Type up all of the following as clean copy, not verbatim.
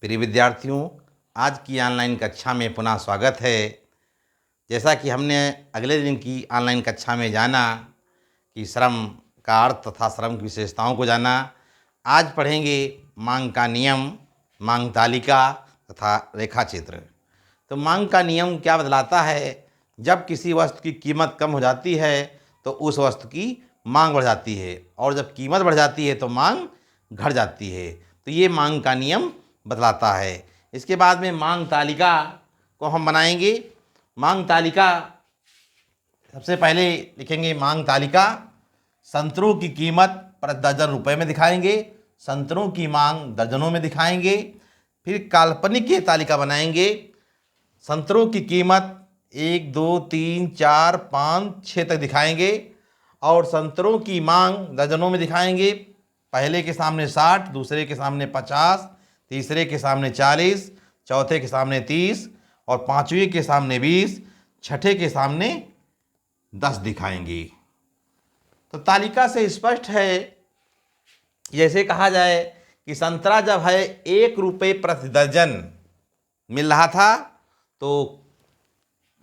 प्रिय विद्यार्थियों, आज की ऑनलाइन कक्षा में पुनः स्वागत है। जैसा कि हमने अगले दिन की ऑनलाइन कक्षा में जाना कि श्रम का अर्थ तथा श्रम की विशेषताओं को जाना, आज पढ़ेंगे मांग का नियम, मांग तालिका तथा रेखा चित्र। तो मांग का नियम क्या बतलाता है? जब किसी वस्तु की कीमत कम हो जाती है तो उस वस्तु की मांग बढ़ जाती है, और जब कीमत बढ़ जाती है तो मांग घट जाती है। तो ये मांग का नियम बतलाता है। इसके बाद में मांग तालिका को हम बनाएंगे। मांग तालिका सबसे पहले लिखेंगे मांग तालिका। संतरों की कीमत प्रति दर्जन रुपए में दिखाएंगे, संतरों की मांग दर्जनों में दिखाएंगे। फिर काल्पनिक की तालिका बनाएंगे। संतरों की कीमत 1, 2, 3, 4, 5, 6 तक दिखाएंगे, और संतरों की मांग दर्जनों में दिखाएंगे। पहले के सामने 60, दूसरे के सामने 50, तीसरे के सामने 40, चौथे के सामने 30 और पांचवें के सामने 20, छठे के सामने 10 दिखाएंगे। तो तालिका से स्पष्ट है, जैसे कहा जाए कि संतरा जब है 1 रुपये प्रति दर्जन मिल रहा था तो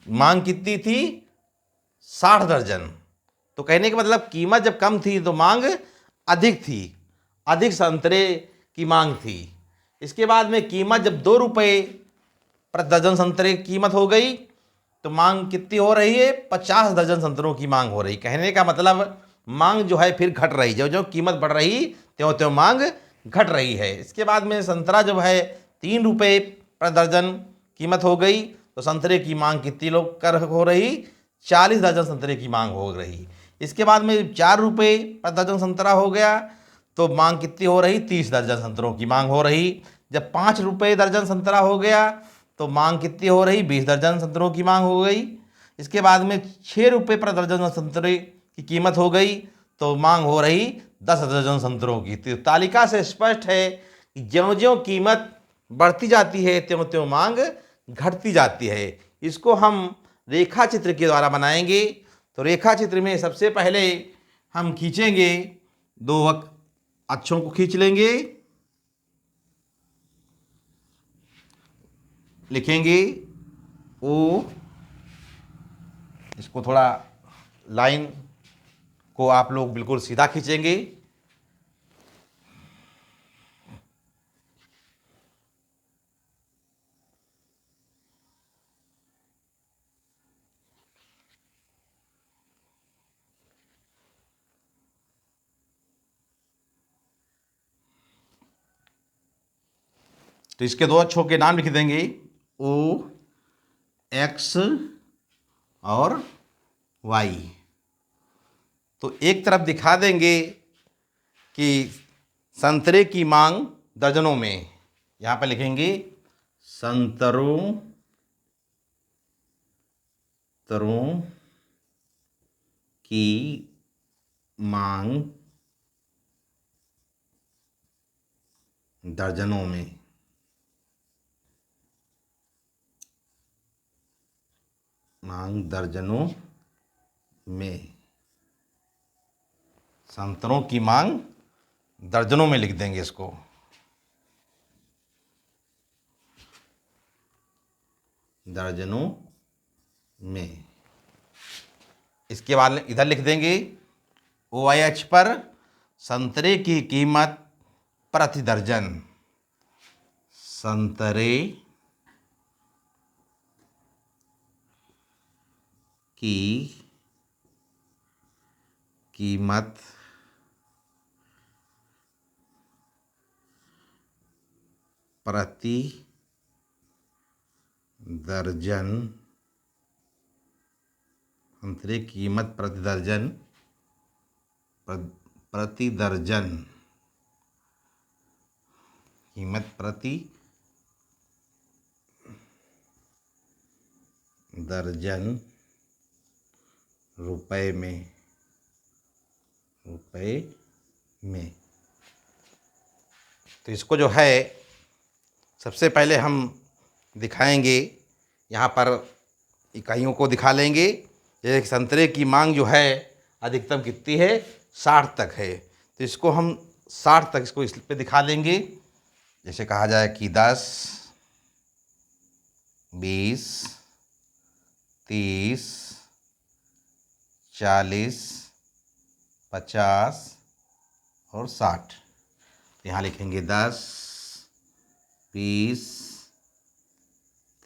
मांग कितनी थी? 60 दर्जन। तो कहने का मतलब कीमत जब कम थी तो मांग अधिक थी, अधिक संतरे की मांग थी। इसके बाद में कीमत जब 2 रुपये प्रति दर्जन संतरे की कीमत हो गई तो मांग कितनी हो रही है? 50 दर्जन संतरों की मांग हो रही। कहने का मतलब मांग जो है फिर घट रही, जो जो कीमत बढ़ रही त्यों त्यों मांग घट रही है। इसके बाद में संतरा जब है 3 रुपये प्रति दर्जन कीमत हो गई तो संतरे की मांग कितनी लोग कर हो रही? 40 दर्जन संतरे की मांग हो रही। इसके बाद में 4 रुपये प्रति दर्जन संतरा हो गया तो मांग कितनी हो रही? 30 दर्जन संतरों की मांग हो रही। जब 5 रुपये दर्जन संतरा हो गया तो मांग कितनी हो रही? 20 दर्जन संतरों की मांग हो गई। इसके बाद में 6 रुपये प्रति दर्जन संतरे की कीमत हो गई तो मांग हो रही 10 दर्जन संतरों की। तो तालिका से स्पष्ट है कि ज्यों ज्यों कीमत बढ़ती जाती है त्यों त्यों मांग घटती जाती है। इसको हम रेखा चित्र के द्वारा बनाएंगे। तो रेखा चित्र में सबसे पहले हम खींचेंगे, 2 अक्षों को खींच लेंगे, लिखेंगे ओ। इसको थोड़ा लाइन को आप लोग बिल्कुल सीधा खींचेंगे। तो इसके 2 अक्षरों के नाम लिख देंगे, ओ, एक्स और वाई। तो एक तरफ दिखा देंगे कि संतरे की मांग दर्जनों में, यहाँ पर लिखेंगे संतरों की मांग दर्जनों में। मांग दर्जनों में, संतरों की मांग दर्जनों में लिख देंगे इसको। दर्जनों में। इसके बाद इधर लिख देंगे OIH पर संतरे की कीमत प्रति दर्जन। संतरे की कीमत प्रति दर्जन। संतरे की कीमत प्रति दर्जन, प्रति दर्जन कीमत प्रति दर्जन रुपए में। तो इसको जो है सबसे पहले हम दिखाएंगे, यहाँ पर इकाइयों को दिखा लेंगे। जैसे कि संतरे की मांग जो है अधिकतम कितनी है? 60 तक है। तो इसको हम 60 तक इसको इस पे दिखा देंगे। जैसे कहा जाए कि 10, 20, 30, 40, 50 और 60। तो यहाँ लिखेंगे 10, 20,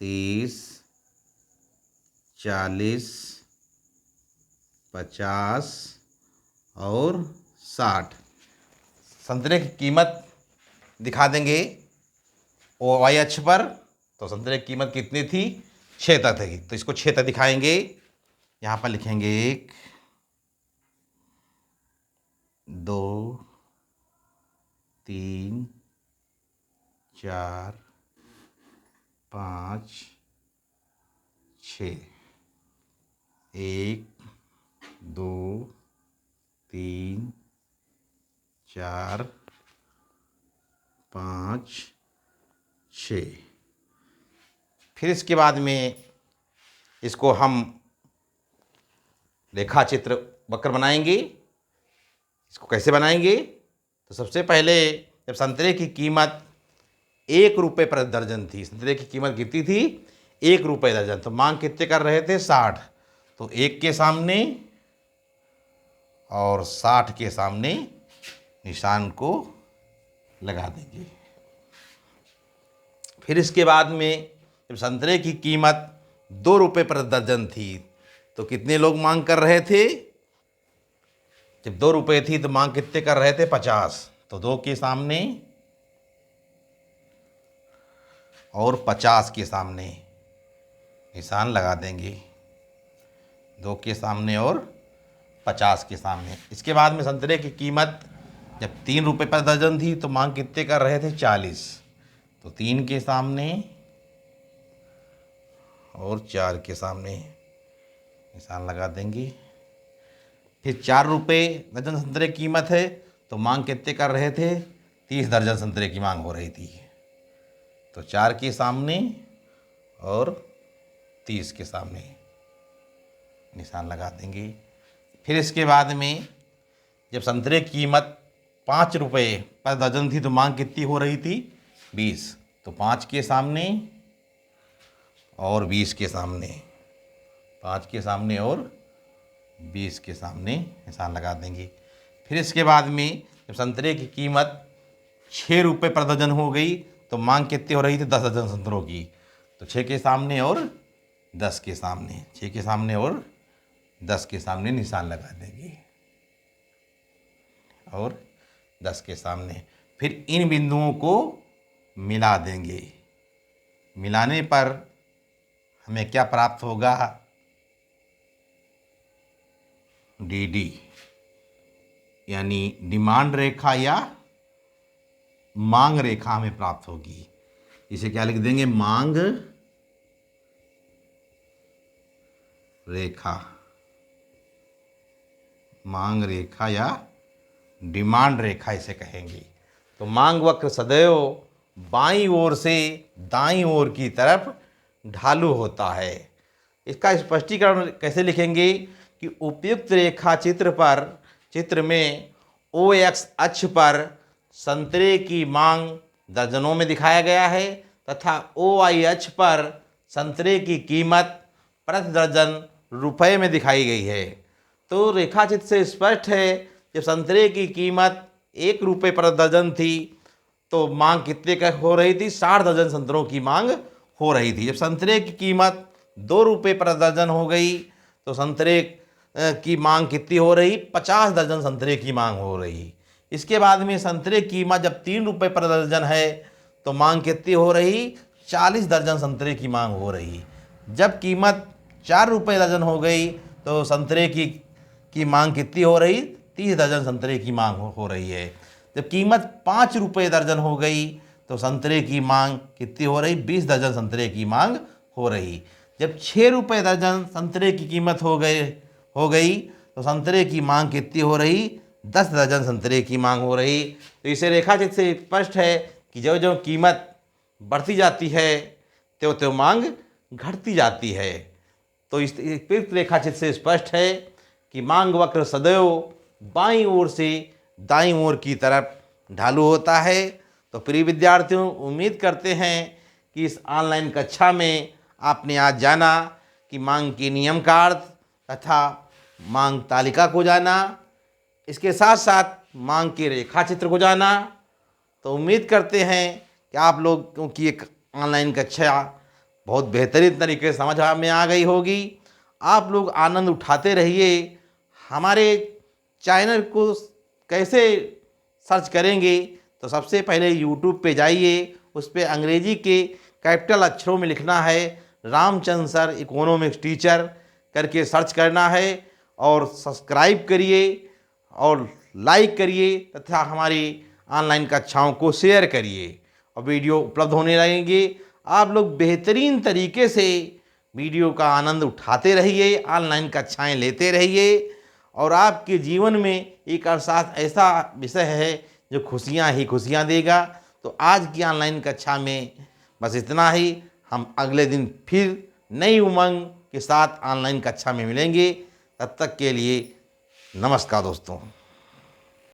30, 40, 50 और 60। संतरे की कीमत दिखा देंगे ओ वाई अक्ष पर। तो संतरे की कीमत कितनी थी? 6 तक थी, तो इसको 6 तक दिखाएंगे। यहाँ पर लिखेंगे 1, 2, 3, 4, 5, 6। 1, 2, 3, 4, 5, 6। फिर इसके बाद में इसको हम रेखा चित्र वक्र बनाएंगे। इसको कैसे बनाएंगे? तो सबसे पहले जब संतरे की कीमत 1 रुपये प्रति दर्जन थी, संतरे की कीमत कितनी थी? 1 रुपये दर्जन। तो मांग कितने कर रहे थे? 60। तो 1 के सामने और 60 के सामने निशान को लगा देंगे। फिर इसके बाद में जब संतरे की कीमत 2 रुपये प्रति दर्जन थी तो कितने लोग मांग कर रहे थे? जब 2 रुपये थी तो मांग कितने कर रहे थे? 50। तो 2 के सामने और 50 के सामने निशान लगा देंगे। 2 के सामने और 50 के सामने। इसके बाद में संतरे की कीमत जब 3 रुपये प्रति दर्जन थी तो मांग कितने कर रहे थे? 40। तो 3 के सामने और 4 के सामने निशान लगा देंगे। फिर 4 रुपये दर्जन संतरे की कीमत है तो मांग कितने कर रहे थे? 30 दर्जन संतरे की मांग हो रही थी। तो 4 के सामने और 30 के सामने निशान लगा देंगे। फिर इसके बाद में जब संतरे की कीमत 5 रुपये प्रति दर्जन थी तो मांग कितनी हो रही थी? 20। तो 5 के सामने और 20 के सामने, 5 के सामने और 20 के सामने निशान लगा देंगे। फिर इसके बाद में जब संतरे की कीमत 6 रुपये प्रति दर्जन हो गई तो मांग कितनी हो रही थी? 10 दर्जन संतरों की। तो 6 के सामने और 10 के सामने, 6 के सामने और 10 के सामने निशान लगा देंगे और 10 के सामने। फिर इन बिंदुओं को मिला देंगे। मिलाने पर हमें क्या प्राप्त होगा? DD यानी डिमांड रेखा या मांग रेखा हमें प्राप्त होगी। इसे क्या लिख देंगे? मांग रेखा, मांग रेखा या डिमांड रेखा इसे कहेंगे। तो मांग वक्र सदैव बाईं ओर से दाईं ओर की तरफ ढालू होता है। इसका स्पष्टीकरण कैसे लिखेंगे कि उपयुक्त रेखा चित्र में OX अक्ष पर संतरे की मांग दर्जनों में दिखाया गया है तथा OY अक्ष पर संतरे की कीमत प्रति दर्जन रुपए में दिखाई गई है। तो रेखाचित्र से स्पष्ट है जब संतरे की कीमत 1 रुपये प्रति दर्जन थी तो मांग कितने का हो रही थी? 60 दर्जन संतरों की मांग हो रही थी। जब संतरे की कीमत 2 रुपये प्रति दर्जन हो गई तो संतरे की मांग कितनी हो रही? 50 दर्जन संतरे की मांग हो रही। इसके बाद में संतरे की कीमत जब 3 रुपये प्रति दर्जन है तो मांग कितनी हो रही? 40 दर्जन संतरे की मांग हो रही। जब कीमत 4 रुपये दर्जन हो गई तो संतरे की मांग कितनी हो रही? 30 दर्जन संतरे की मांग हो रही है। जब कीमत 5 रुपये दर्जन हो गई तो संतरे की मांग कितनी हो रही? 20 दर्जन संतरे की मांग हो रही। जब 6 रुपये दर्जन संतरे की कीमत हो गई तो संतरे की मांग कितनी हो रही? 10 दर्जन संतरे की मांग हो रही। तो इसे रेखाचित्र से स्पष्ट है कि जो जो कीमत बढ़ती जाती है त्यों त्यों मांग घटती जाती है। तो इस रेखाचित्र से स्पष्ट है कि मांग वक्र सदैव बाईं ओर से दाईं ओर की तरफ ढालू होता है। तो प्रिय विद्यार्थियों, उम्मीद करते हैं कि इस ऑनलाइन कक्षा में आपने आज जाना कि मांग के नियम का अर्थ तथा मांग तालिका को जाना, इसके साथ साथ मांग के रेखा चित्र को जाना। तो उम्मीद करते हैं कि आप लोगों की एक ऑनलाइन कक्षा बहुत बेहतरीन तरीके से समझ में आ गई होगी। आप लोग आनंद उठाते रहिए। हमारे चैनल को कैसे सर्च करेंगे, तो सबसे पहले यूट्यूब पे जाइए, उस पर अंग्रेजी के कैपिटल अक्षरों में लिखना है रामचंद्र सर इकोनॉमिक्स टीचर करके सर्च करना है और सब्सक्राइब करिए और लाइक करिए तथा हमारी ऑनलाइन कक्षाओं को शेयर करिए और वीडियो उपलब्ध होने लगेंगे। आप लोग बेहतरीन तरीके से वीडियो का आनंद उठाते रहिए, ऑनलाइन कक्षाएं लेते रहिए और आपके जीवन में एक अर्थशास्त्र ऐसा विषय है जो खुशियां ही खुशियां देगा। तो आज की ऑनलाइन कक्षा में बस इतना ही। हम अगले दिन फिर नई उमंग के साथ ऑनलाइन कक्षा में मिलेंगे। तब तक के लिए नमस्कार दोस्तों।